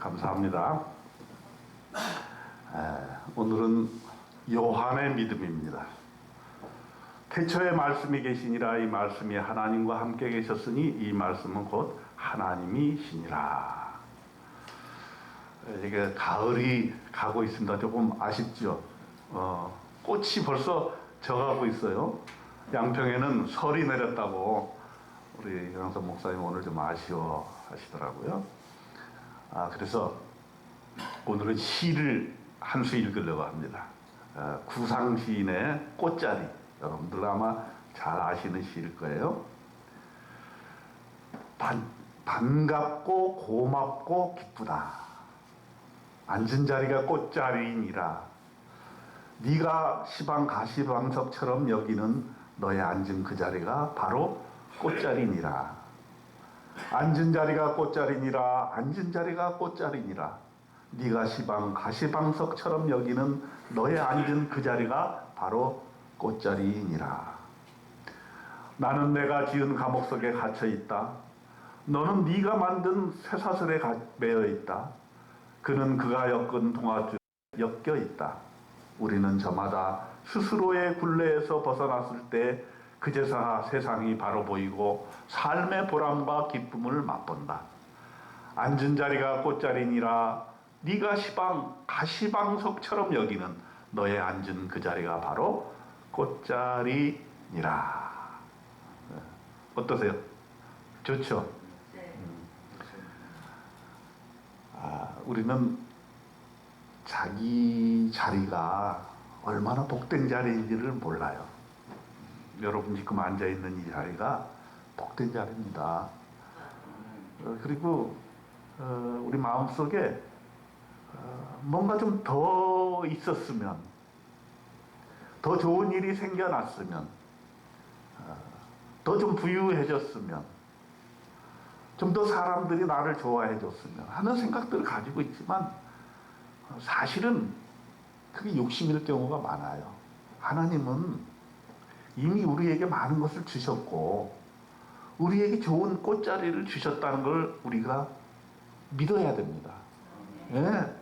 감사합니다. 오늘은 요한의 믿음입니다. 태초에 말씀이 계시니라. 이 말씀이 하나님과 함께 계셨으니 이 말씀은 곧 하나님이시니라. 이게 가을이 가고 있습니다. 조금 아쉽죠? 꽃이 벌써 져가고 있어요. 양평에는 설이 내렸다고 우리 영선 목사님 오늘 좀 아쉬워 하시더라고요. 그래서 오늘은 시를 한 수 읽으려고 합니다. 구상 시인의 꽃자리. 여러분들 아마 잘 아시는 시일 거예요. 반갑고 고맙고 기쁘다. 앉은 자리가 꽃자리이니라. 네가 시방 가시방석처럼 여기는 너의 앉은 그 자리가 바로 꽃자리니라. 앉은 자리가 꽃자리니라. 앉은 자리가 꽃자리니라. 네가 시방 가시방석처럼 여기는 너의 앉은 그 자리가 바로 꽃자리이니라. 나는 내가 지은 감옥 속에 갇혀 있다. 너는 네가 만든 쇠사슬에 매여 있다. 그는 그가 엮은 동아줄에 엮여 있다. 우리는 저마다 스스로의 굴레에서 벗어났을 때 그제서야 세상이 바로 보이고 삶의 보람과 기쁨을 맛본다. 앉은 자리가 꽃자리니라. 네가 시방 가시방석처럼 여기는 너의 앉은 그 자리가 바로 꽃자리니라. 어떠세요? 좋죠? 네. 우리는 자기 자리가 얼마나 복된 자리인지를 몰라요. 여러분 지금 앉아있는 이 자리가 복된 자리입니다. 그리고 우리 마음속에 뭔가 좀 더 있었으면, 더 좋은 일이 생겨났으면, 더 좀 부유해졌으면, 좀 더 사람들이 나를 좋아해 줬으면 하는 생각들을 가지고 있지만 사실은 그게 욕심일 경우가 많아요. 하나님은 이미 우리에게 많은 것을 주셨고 우리에게 좋은 꽃자리를 주셨다는 걸 우리가 믿어야 됩니다. 예,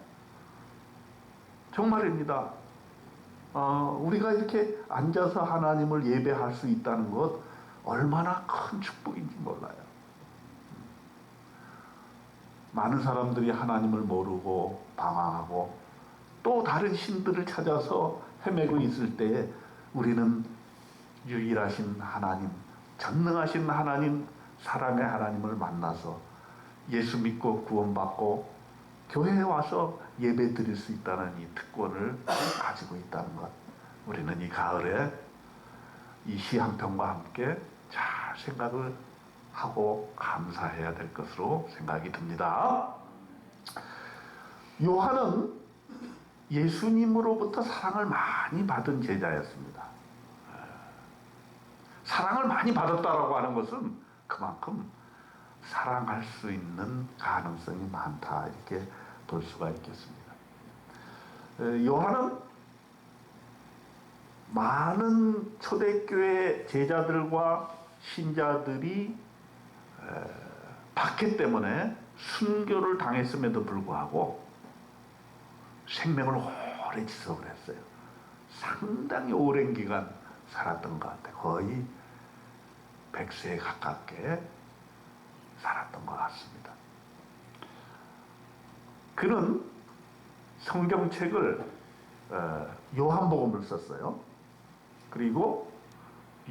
정말입니다. 우리가 이렇게 앉아서 하나님을 예배할 수 있다는 것 얼마나 큰 축복인지 몰라요. 많은 사람들이 하나님을 모르고 방황하고 또 다른 신들을 찾아서 헤매고 있을 때에 우리는 유일하신 하나님, 전능하신 하나님, 사랑의 하나님을 만나서 예수 믿고 구원받고 교회에 와서 예배 드릴 수 있다는 이 특권을 가지고 있다는 것, 우리는 이 가을에 이 시 한 편과 함께 잘 생각을 하고 감사해야 될 것으로 생각이 듭니다. 요한은 예수님으로부터 사랑을 많이 받은 제자였습니다. 사랑을 많이 받았다라고 하는 것은 그만큼 사랑할 수 있는 가능성이 많다, 이렇게 볼 수가 있겠습니다. 요한은 많은 초대교회 제자들과 신자들이 박해 때문에 순교를 당했음에도 불구하고 생명을 오래 지속을 했어요. 상당히 오랜 기간 살았던 것 같아요. 거의 100세에 가깝게 살았던 것 같습니다. 그는 성경책을 요한복음을 썼어요. 그리고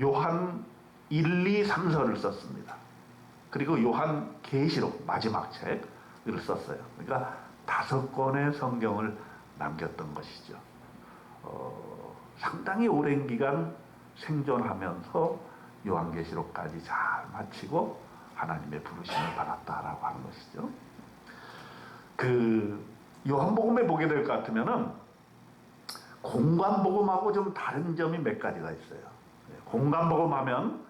요한 1, 2, 3서를 썼습니다. 그리고 요한 계시록 마지막 책을 썼어요. 그러니까 5권의 성경을 남겼던 것이죠. 상당히 오랜 기간 생존하면서 요한계시록까지 잘 마치고 하나님의 부르심을 받았다라고 하는 것이죠. 그 요한복음에 보게 될 것 같으면은 공관복음하고 좀 다른 점이 몇 가지가 있어요. 공관복음 하면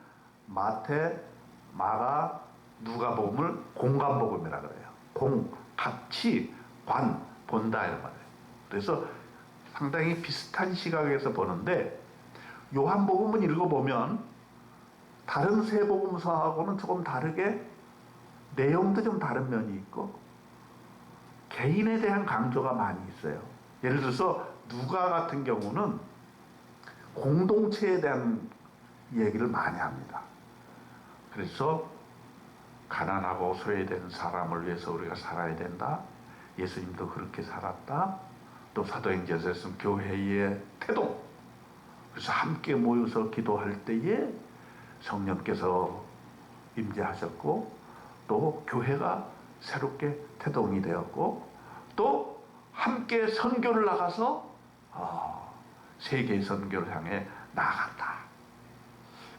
마태, 마가, 누가복음을 공관복음이라 그래요. 같이 관, 본다 이런 말이에요. 그래서 상당히 비슷한 시각에서 보는데 요한복음은 읽어보면 다른 세 복음서하고는 조금 다르게 내용도 좀 다른 면이 있고 개인에 대한 강조가 많이 있어요. 예를 들어서 누가 같은 경우는 공동체에 대한 얘기를 많이 합니다. 그래서 가난하고 소외된 사람을 위해서 우리가 살아야 된다. 예수님도 그렇게 살았다. 또 사도행전에서는 교회의 태도. 그래서 함께 모여서 기도할 때에 성령께서 임재하셨고 또 교회가 새롭게 태동이 되었고 또 함께 선교를 나가서 세계 선교를 향해 나아간다.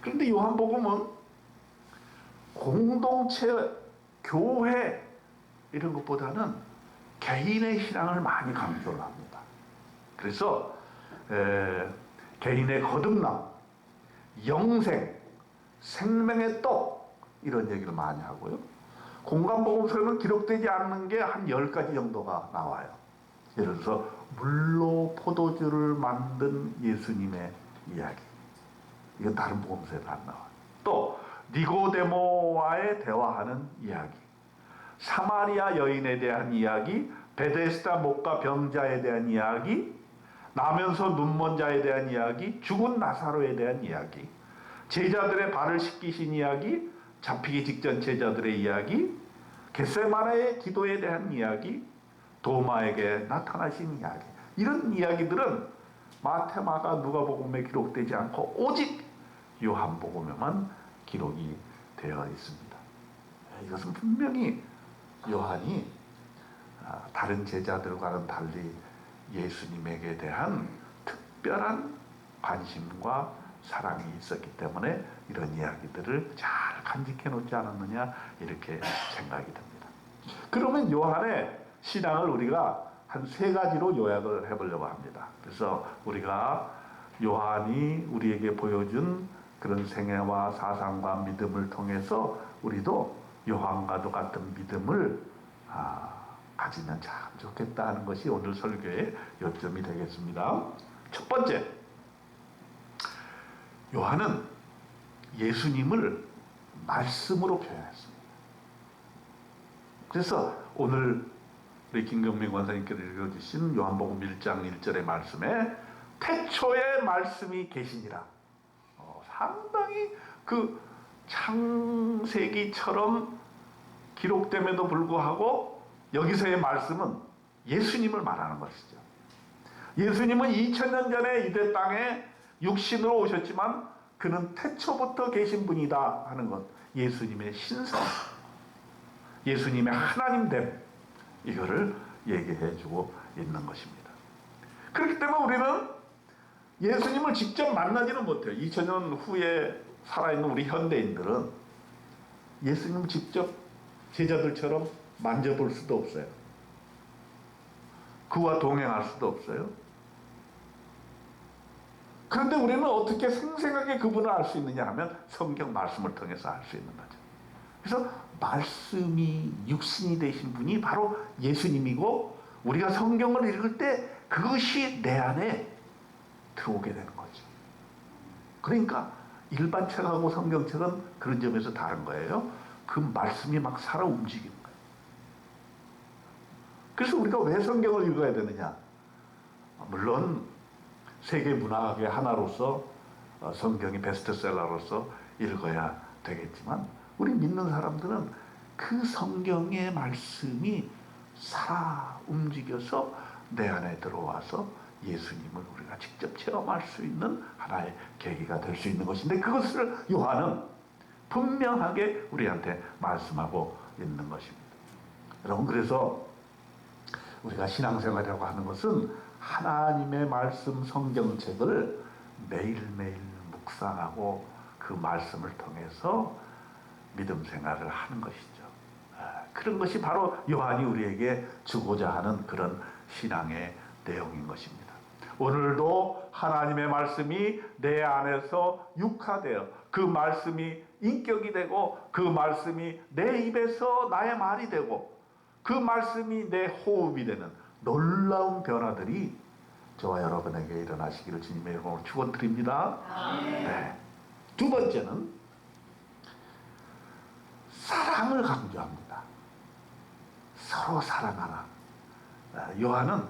그런데 요한복음은 공동체, 교회 이런 것보다는 개인의 신앙을 많이 강조를 합니다. 그래서 개인의 거듭남, 영생, 생명의 떡 이런 얘기를 많이 하고요. 공간복음서에는 기록되지 않는 게 한 10가지 정도가 나와요. 예를 들어서 물로 포도주를 만든 예수님의 이야기. 이건 다른 복음서에는 안 나와요. 또 니고데모와의 대화하는 이야기, 사마리아 여인에 대한 이야기, 베데스다 목가 병자에 대한 이야기, 나면서 눈먼 자에 대한 이야기, 죽은 나사로에 대한 이야기, 제자들의 발을 씻기신 이야기, 잡히기 직전 제자들의 이야기, 겟세마네의 기도에 대한 이야기, 도마에게 나타나신 이야기. 이런 이야기들은 마태, 마가, 누가복음에 기록되지 않고 오직 요한복음에만 기록이 되어 있습니다. 이것은 분명히 요한이 다른 제자들과는 달리 예수님에게 대한 특별한 관심과 사랑이 있었기 때문에 이런 이야기들을 잘 간직해 놓지 않았느냐 이렇게 생각이 듭니다. 그러면 요한의 신앙을 우리가 한 3가지로 요약을 해보려고 합니다. 그래서 우리가 요한이 우리에게 보여준 그런 생애와 사상과 믿음을 통해서 우리도 요한과도 같은 믿음을 가지면 참 좋겠다 하는 것이 오늘 설교의 요점이 되겠습니다. 첫 번째, 요한은 예수님을 말씀으로 표현했습니다. 그래서 오늘 우리 김경민 권사님께서 읽어주신 요한복음 1장 1절의 말씀에 태초에 말씀이 계시니라. 상당히 그 창세기처럼 기록됨에도 불구하고 여기서의 말씀은 예수님을 말하는 것이죠. 예수님은 2000년 전에 이대 땅에 육신으로 오셨지만 그는 태초부터 계신 분이다 하는 것, 예수님의 신성, 예수님의 하나님됨, 이거를 얘기해 주고 있는 것입니다. 그렇기 때문에 우리는 예수님을 직접 만나지는 못해요. 2000년 후에 살아있는 우리 현대인들은 예수님을 직접 제자들처럼 만져볼 수도 없어요. 그와 동행할 수도 없어요. 그런데 우리는 어떻게 생생하게 그분을 알 수 있느냐 하면 성경 말씀을 통해서 알 수 있는 거죠. 그래서 말씀이 육신이 되신 분이 바로 예수님이고 우리가 성경을 읽을 때 그것이 내 안에 들어오게 되는 거죠. 그러니까 일반 책하고 성경책은 그런 점에서 다른 거예요. 그 말씀이 막 살아 움직이는 거예요. 그래서 우리가 왜 성경을 읽어야 되느냐? 물론 세계 문학의 하나로서 성경이 베스트셀러로서 읽어야 되겠지만 우리 믿는 사람들은 그 성경의 말씀이 살아 움직여서 내 안에 들어와서 예수님을 우리가 직접 체험할 수 있는 하나의 계기가 될 수 있는 것인데 그것을 요한은 분명하게 우리한테 말씀하고 있는 것입니다. 여러분, 그래서 우리가 신앙생활이라고 하는 것은 하나님의 말씀 성경책을 매일매일 묵상하고 그 말씀을 통해서 믿음 생활을 하는 것이죠. 그런 것이 바로 요한이 우리에게 주고자 하는 그런 신앙의 내용인 것입니다. 오늘도 하나님의 말씀이 내 안에서 육화되어 그 말씀이 인격이 되고 그 말씀이 내 입에서 나의 말이 되고 그 말씀이 내 호흡이 되는 놀라운 변화들이 저와 여러분에게 일어나시기를 주님의 이름으로 축원드립니다. 네. 두 번째는 사랑을 강조합니다. 서로 사랑하라. 요한은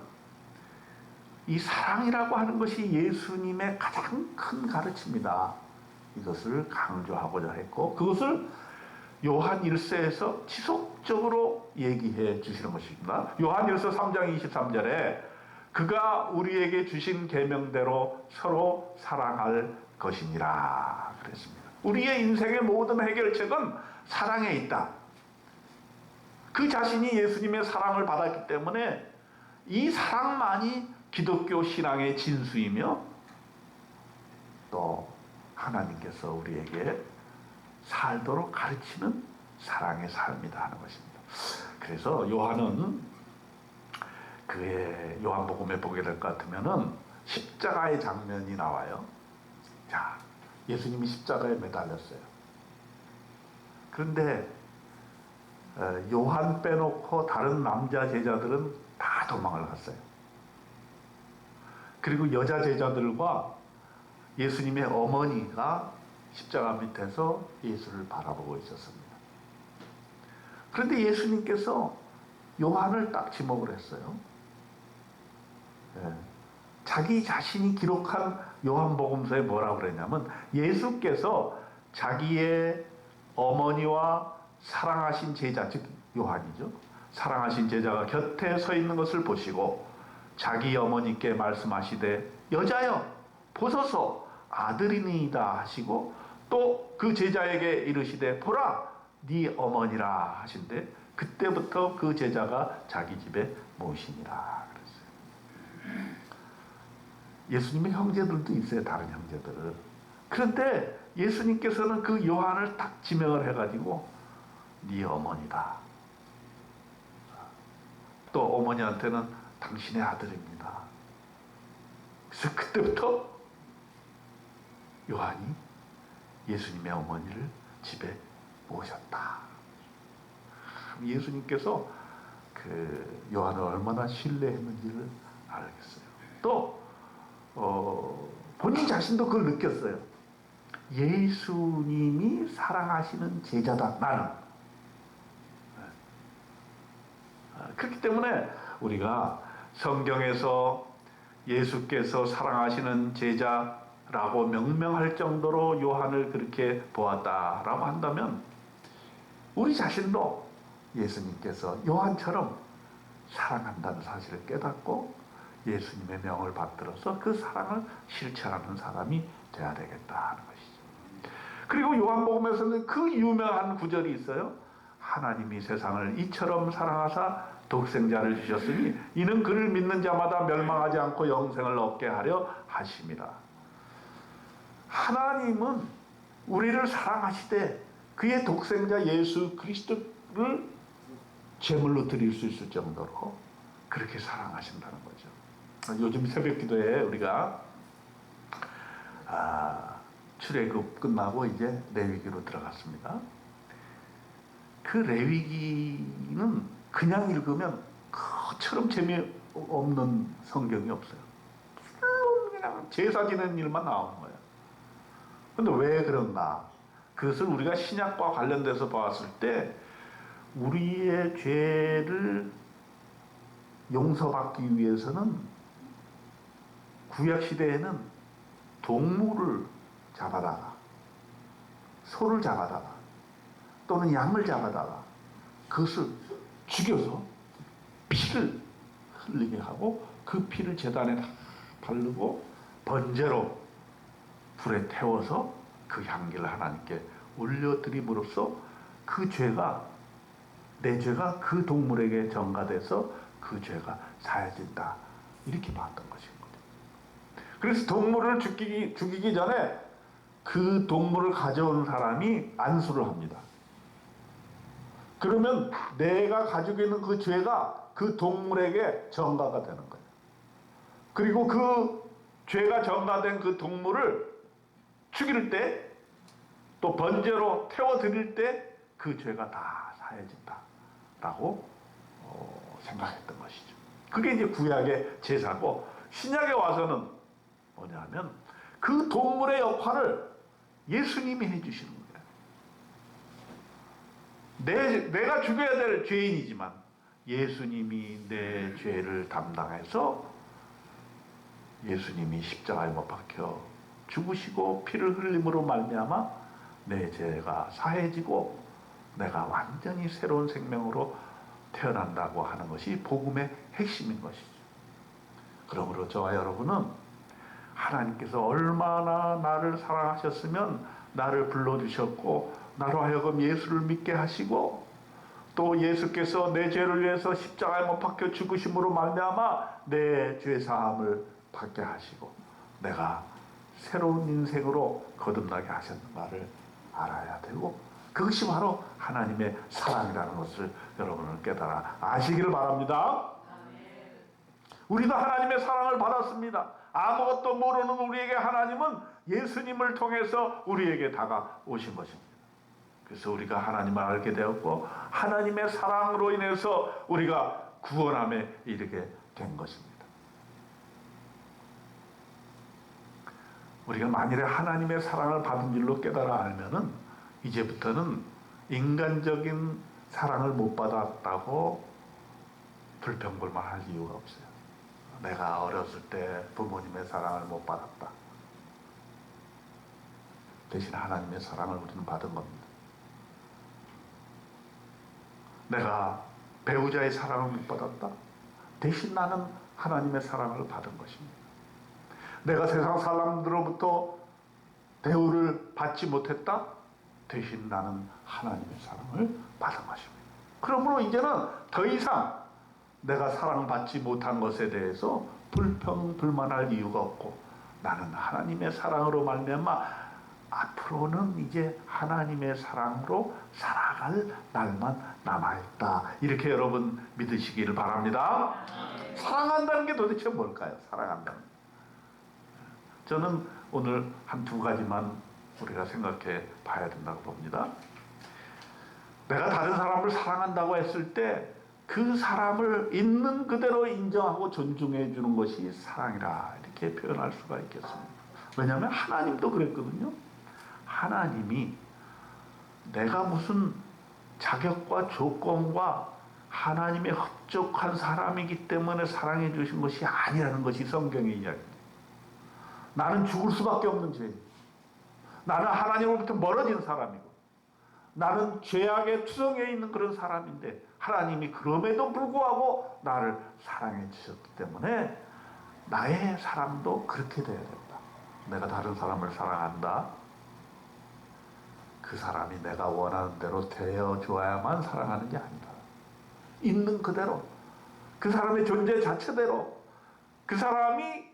이 사랑이라고 하는 것이 예수님의 가장 큰 가르침이다, 이것을 강조하고자 했고, 그것을 요한 1서에서 지속적으로 얘기해 주시는 것입니다. 요한 1서 3장 23절에 그가 우리에게 주신 계명대로 서로 사랑할 것이니라 그랬습니다. 우리의 인생의 모든 해결책은 사랑에 있다. 그 자신이 예수님의 사랑을 받았기 때문에 이 사랑만이 기독교 신앙의 진수이며, 또 하나님께서 우리에게 살도록 가르치는 사랑의 삶이다 하는 것입니다. 그래서 요한은 그의 요한복음에 보게 될 것 같으면은 십자가의 장면이 나와요. 자, 예수님이 십자가에 매달렸어요. 그런데 요한 빼놓고 다른 남자 제자들은 다 도망을 갔어요. 그리고 여자 제자들과 예수님의 어머니가 십자가 밑에서 예수를 바라보고 있었습니다. 그런데 예수님께서 요한을 딱 지목을 했어요. 자기 자신이 기록한 요한복음서에 뭐라고 그랬냐면, 예수께서 자기의 어머니와 사랑하신 제자, 즉 요한이죠, 사랑하신 제자가 곁에 서 있는 것을 보시고 자기 어머니께 말씀하시되 여자여 보소서 아들이니이다 하시고, 또 그 제자에게 이르시되 보라 네 어머니라 하신대, 그때부터 그 제자가 자기 집에 모시니라 그랬어요. 예수님의 형제들도 있어요, 다른 형제들. 그런데 예수님께서는 그 요한을 딱 지명을 해가지고 네 어머니다, 또 어머니한테는 당신의 아들입니다. 그래서 그때부터 요한이 예수님의 어머니를 집에 모셨다. 예수님께서 그 요한을 얼마나 신뢰했는지를 알겠어요. 또 본인 자신도 그걸 느꼈어요. 예수님이 사랑하시는 제자다, 나는. 그렇기 때문에 우리가 성경에서 예수께서 사랑하시는 제자라고 명명할 정도로 요한을 그렇게 보았다라고 한다면, 우리 자신도 예수님께서 요한처럼 사랑한다는 사실을 깨닫고 예수님의 명을 받들어서 그 사랑을 실천하는 사람이 되어야 되겠다 하는 것이죠. 그리고 요한복음에서는 그 유명한 구절이 있어요. 하나님이 세상을 이처럼 사랑하사 독생자를 주셨으니 이는 그를 믿는 자마다 멸망하지 않고 영생을 얻게 하려 하심이라. 하나님은 우리를 사랑하시되 그의 독생자 예수 그리스도를 제물로 드릴 수 있을 정도로 그렇게 사랑하신다는 거죠. 요즘 새벽 기도에 우리가 출애굽 끝나고 이제 레위기로 들어갔습니다. 그 레위기는 그냥 읽으면 그처럼 재미없는 성경이 없어요. 물론 그냥 제사 지내는 일만 나오는 거예요. 근데 왜 그런가? 그것을 우리가 신약과 관련돼서 봤을 때, 우리의 죄를 용서받기 위해서는 구약 시대에는 동물을 잡아다가, 소를 잡아다가 또는 양을 잡아다가 그것을 죽여서 피를 흘리게 하고 그 피를 제단에 바르고 번제로 불에 태워서 그 향기를 하나님께 올려드림으로써 그 죄가, 내 죄가 그 동물에게 전가돼서 그 죄가 사해진다, 이렇게 봤던 것인 거죠. 그래서 동물을 죽이기 전에 그 동물을 가져온 사람이 안수를 합니다. 그러면 내가 가지고 있는 그 죄가 그 동물에게 전가가 되는 거예요. 그리고 그 죄가 전가된 그 동물을 죽일 때, 또 번제로 태워드릴 때 그 죄가 다 사해진다라고 생각했던 것이죠. 그게 이제 구약의 제사고, 신약에 와서는 뭐냐면 그 동물의 역할을 예수님이 해주시는 거예요. 내가 죽여야 될 죄인이지만 예수님이 내 죄를 담당해서 예수님이 십자가에 못 박혀 죽으시고 피를 흘림으로 말미암아 내 죄가 사해지고 내가 완전히 새로운 생명으로 태어난다고 하는 것이 복음의 핵심인 것이죠. 그러므로 저와 여러분은 하나님께서 얼마나 나를 사랑하셨으면 나를 불러주셨고 나로 하여금 예수를 믿게 하시고 또 예수께서 내 죄를 위해서 십자가에 못 박혀 죽으심으로 말미암아 내 죄사함을 받게 하시고 내가 새로운 인생으로 거듭나게 하셨는가를 알아야 되고 그것이 바로 하나님의 사랑이라는 것을 여러분은 깨달아 아시기를 바랍니다. 우리도 하나님의 사랑을 받았습니다. 아무것도 모르는 우리에게 하나님은 예수님을 통해서 우리에게 다가오신 것입니다. 그래서 우리가 하나님을 알게 되었고 하나님의 사랑으로 인해서 우리가 구원함에 이르게 된 것입니다. 우리가 만일에 하나님의 사랑을 받은 줄로 깨달아 알면은 이제부터는 인간적인 사랑을 못 받았다고 불평불만할 이유가 없어요. 내가 어렸을 때 부모님의 사랑을 못 받았다. 대신 하나님의 사랑을 우리는 받은 겁니다. 내가 배우자의 사랑을 못 받았다. 대신 나는 하나님의 사랑을 받은 것입니다. 내가 세상 사람들로부터 대우를 받지 못했다. 대신 나는 하나님의 사랑을 받은 것입니다. 그러므로 이제는 더 이상 내가 사랑받지 못한 것에 대해서 불평불만할 이유가 없고 나는 하나님의 사랑으로 말미암아 앞으로는 이제 하나님의 사랑으로 살아갈 날만 남아있다. 이렇게 여러분 믿으시기를 바랍니다. 사랑한다는 게 도대체 뭘까요? 사랑한다는 게. 저는 오늘 한 두 가지만 우리가 생각해 봐야 된다고 봅니다. 내가 다른 사람을 사랑한다고 했을 때 그 사람을 있는 그대로 인정하고 존중해 주는 것이 사랑이라 이렇게 표현할 수가 있겠습니다. 왜냐하면 하나님도 그랬거든요. 하나님이 내가 무슨 자격과 조건과 하나님의 흡족한 사람이기 때문에 사랑해 주신 것이 아니라는 것이 성경의 이야기입니다. 나는 죽을 수밖에 없는 죄인, 나는 하나님으로부터 멀어진 사람이고 나는 죄악에 투성해 있는 그런 사람인데 하나님이 그럼에도 불구하고 나를 사랑해 주셨기 때문에 나의 사랑도 그렇게 돼야 된다. 내가 다른 사람을 사랑한다. 그 사람이 내가 원하는 대로 되어줘야만 사랑하는 게 아니다. 있는 그대로 그 사람의 존재 자체대로 그 사람이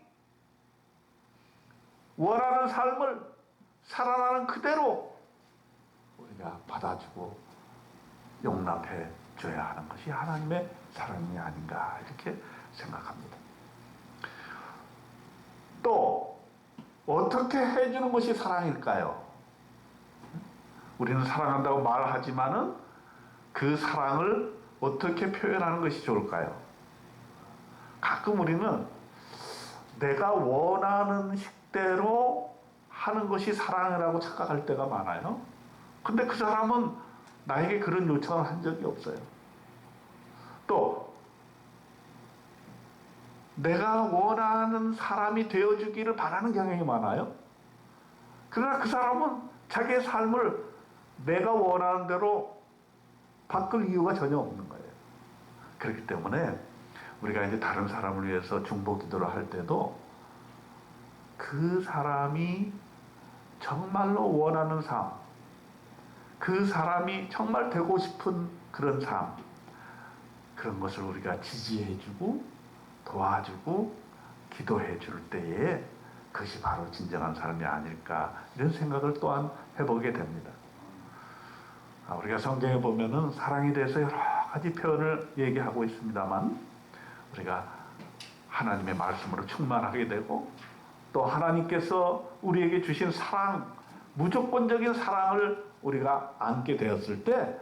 원하는 삶을 살아나는 그대로 우리가 받아주고 용납해 줘야 하는 것이 하나님의 사랑이 아닌가 이렇게 생각합니다. 또 어떻게 해주는 것이 사랑일까요? 우리는 사랑한다고 말하지만은 그 사랑을 어떻게 표현하는 것이 좋을까요? 가끔 우리는 내가 원하는 식대로 하는 것이 사랑이라고 착각할 때가 많아요. 근데 그 사람은 나에게 그런 요청을 한 적이 없어요. 또 내가 원하는 사람이 되어주기를 바라는 경향이 많아요. 그러나 그 사람은 자기의 삶을 내가 원하는 대로 바꿀 이유가 전혀 없는 거예요. 그렇기 때문에 우리가 이제 다른 사람을 위해서 중보 기도를 할 때도 그 사람이 정말로 원하는 삶, 그 사람이 정말 되고 싶은 그런 삶, 그런 것을 우리가 지지해주고 도와주고 기도해줄 때에 그것이 바로 진정한 삶이 아닐까 이런 생각을 또한 해보게 됩니다. 우리가 성경에 보면은 사랑에 대해서 여러 가지 표현을 얘기하고 있습니다만 우리가 하나님의 말씀으로 충만하게 되고 또 하나님께서 우리에게 주신 사랑, 무조건적인 사랑을 우리가 안게 되었을 때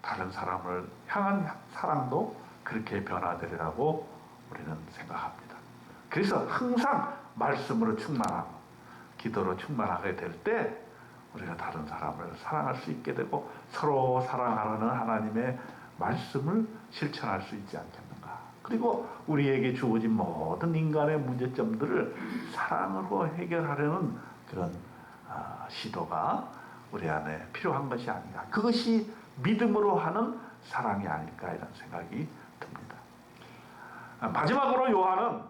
다른 사람을 향한 사랑도 그렇게 변화되리라고 우리는 생각합니다. 그래서 항상 말씀으로 충만하고 기도로 충만하게 될 때 우리가 다른 사람을 사랑할 수 있게 되고 서로 사랑하는 하나님의 말씀을 실천할 수 있지 않겠는가. 그리고 우리에게 주어진 모든 인간의 문제점들을 사랑으로 해결하려는 그런 시도가 우리 안에 필요한 것이 아닌가. 그것이 믿음으로 하는 사랑이 아닐까 이런 생각이 듭니다. 마지막으로 요한은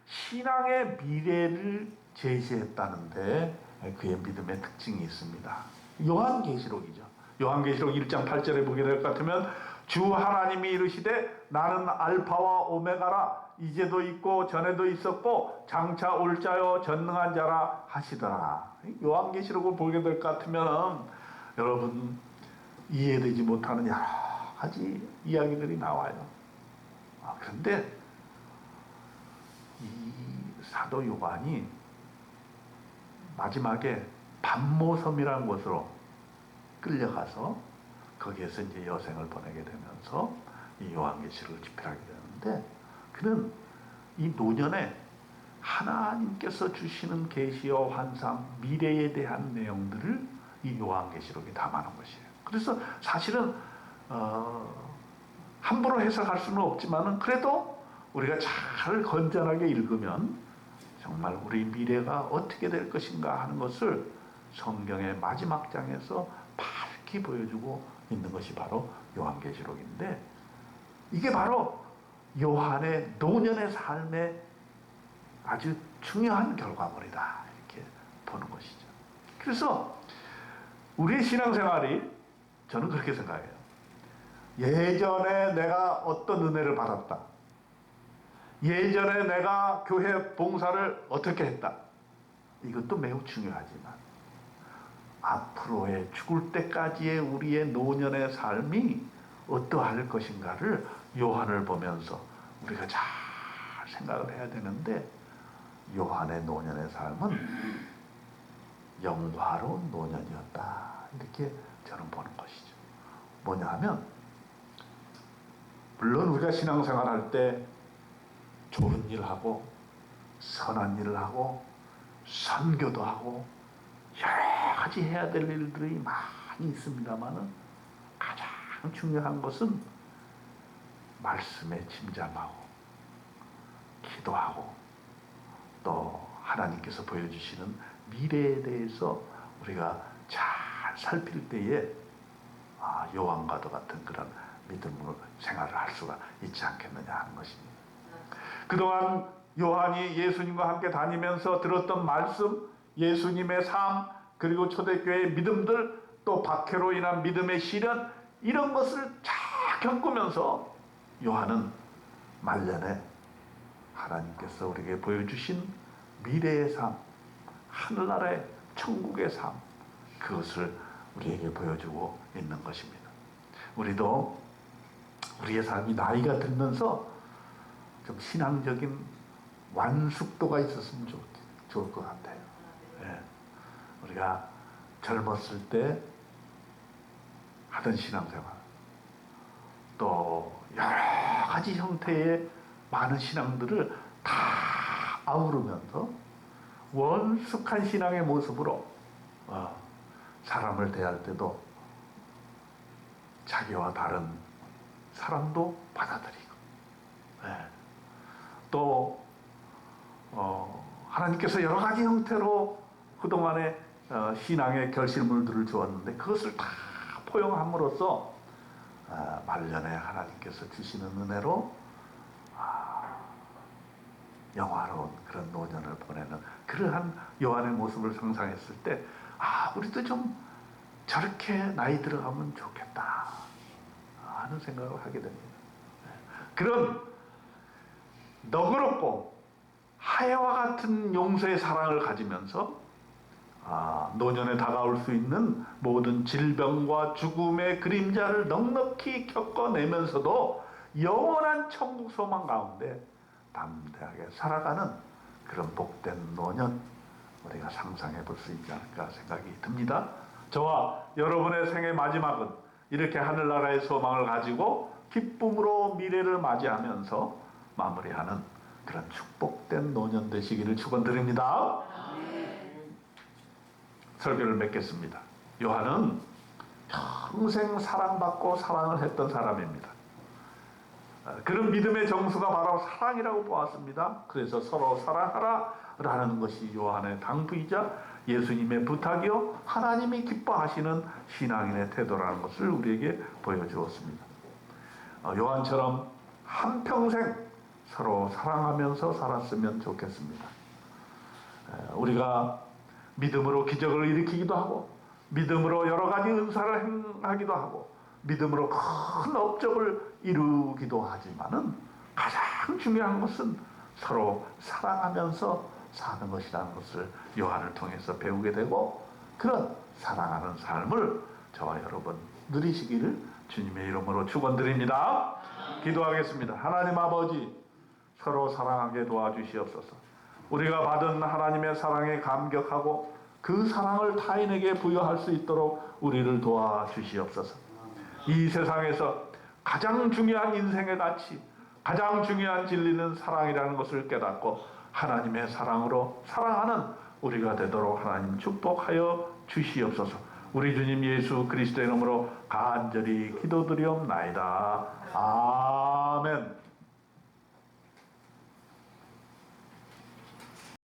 신앙의 미래를 제시했다는데 그의 믿음의 특징이 있습니다. 요한계시록이죠. 요한계시록 1장 8절에 보게 될 것 같으면 주 하나님이 이르시되 나는 알파와 오메가라 이제도 있고 전에도 있었고 장차 올 자요 전능한 자라 하시더라. 요한계시록을 보게 될 것 같으면 여러분 이해되지 못하는 여러 가지 이야기들이 나와요. 그런데 이 사도 요한이 마지막에 반모섬이라는 곳으로 끌려가서 거기에서 이제 여생을 보내게 되면서 이 요한계시록을 집필하게 되는데 그는 이 노년에 하나님께서 주시는 계시와 환상, 미래에 대한 내용들을 이 요한계시록에 담아놓은 것이에요. 그래서 사실은 함부로 해석할 수는 없지만은 그래도 우리가 잘 건전하게 읽으면 정말 우리 미래가 어떻게 될 것인가 하는 것을 성경의 마지막 장에서 밝히 보여주고 있는 것이 바로 요한계시록인데 이게 바로 요한의 노년의 삶의 아주 중요한 결과물이다 이렇게 보는 것이죠. 그래서 우리의 신앙생활이 저는 그렇게 생각해요. 예전에 내가 어떤 은혜를 받았다. 예전에 내가 교회 봉사를 어떻게 했다. 이것도 매우 중요하지만 앞으로의 죽을 때까지의 우리의 노년의 삶이 어떠할 것인가를 요한을 보면서 우리가 잘 생각을 해야 되는데 요한의 노년의 삶은 영화로운 노년이었다 이렇게 저는 보는 것이죠. 뭐냐 하면 물론 우리가 신앙생활 할 때 좋은 일 하고 선한 일을 하고 선교도 하고 여러 가지 해야 될 일들이 많이 있습니다만은 가장 중요한 것은 말씀에 침잠하고 기도하고 또 하나님께서 보여주시는 미래에 대해서 우리가 잘 살필 때에 요한과도 같은 그런 믿음으로 생활을 할 수가 있지 않겠느냐 하는 것입니다. 그동안 요한이 예수님과 함께 다니면서 들었던 말씀, 예수님의 삶, 그리고 초대교회의 믿음들, 또 박해로 인한 믿음의 시련 이런 것을 잘 겪으면서 요한은 말년에 하나님께서 우리에게 보여주신 미래의 삶, 하늘나라의 천국의 삶 그것을 우리에게 보여주고 있는 것입니다. 우리도 우리의 삶이 나이가 들면서 좀 신앙적인 완숙도가 있었으면 좋을 것 같아요. 예. 우리가 젊었을 때 하던 신앙생활 또 여러 가지 형태의 많은 신앙들을 다 아우르면서 원숙한 신앙의 모습으로 사람을 대할 때도 자기와 다른 사람도 받아들이고 또 하나님께서 여러 가지 형태로 그동안에 신앙의 결실물들을 주었는데 그것을 다 포용함으로써 말년에 하나님께서 주시는 은혜로 영화로운 그런 노년을 보내는 그러한 요한의 모습을 상상했을 때 우리도 좀 저렇게 나이 들어가면 좋겠다 하는 생각을 하게 됩니다. 그런 너그럽고 하야와 같은 용서의 사랑을 가지면서 노년에 다가올 수 있는 모든 질병과 죽음의 그림자를 넉넉히 겪어내면서도 영원한 천국 소망 가운데 담대하게 살아가는 그런 복된 노년 우리가 상상해 볼 수 있지 않을까 생각이 듭니다. 저와 여러분의 생의 마지막은 이렇게 하늘나라의 소망을 가지고 기쁨으로 미래를 맞이하면서 마무리하는 그런 축복된 노년 되시기를 축원드립니다. 설교를 맺겠습니다. 요한은 평생 사랑받고 사랑을 했던 사람입니다. 그런 믿음의 정수가 바로 사랑이라고 보았습니다. 그래서 서로 사랑하라 라는 것이 요한의 당부이자 예수님의 부탁이요 하나님이 기뻐하시는 신앙인의 태도라는 것을 우리에게 보여주었습니다. 요한처럼 한평생 서로 사랑하면서 살았으면 좋겠습니다. 우리가 믿음으로 기적을 일으키기도 하고 믿음으로 여러 가지 은사를 행하기도 하고 믿음으로 큰 업적을 이루기도 하지만은 가장 중요한 것은 서로 사랑하면서 사는 것이라는 것을 요한을 통해서 배우게 되고 그런 사랑하는 삶을 저와 여러분 누리시기를 주님의 이름으로 축원드립니다. 기도하겠습니다. 하나님 아버지 서로 사랑하게 도와주시옵소서. 우리가 받은 하나님의 사랑에 감격하고 그 사랑을 타인에게 부여할 수 있도록 우리를 도와주시옵소서. 이 세상에서 가장 중요한 인생의 가치, 가장 중요한 진리는 사랑이라는 것을 깨닫고 하나님의 사랑으로 사랑하는 우리가 되도록 하나님 축복하여 주시옵소서. 우리 주님 예수 그리스도의 이름으로 간절히 기도드리옵나이다. 아멘.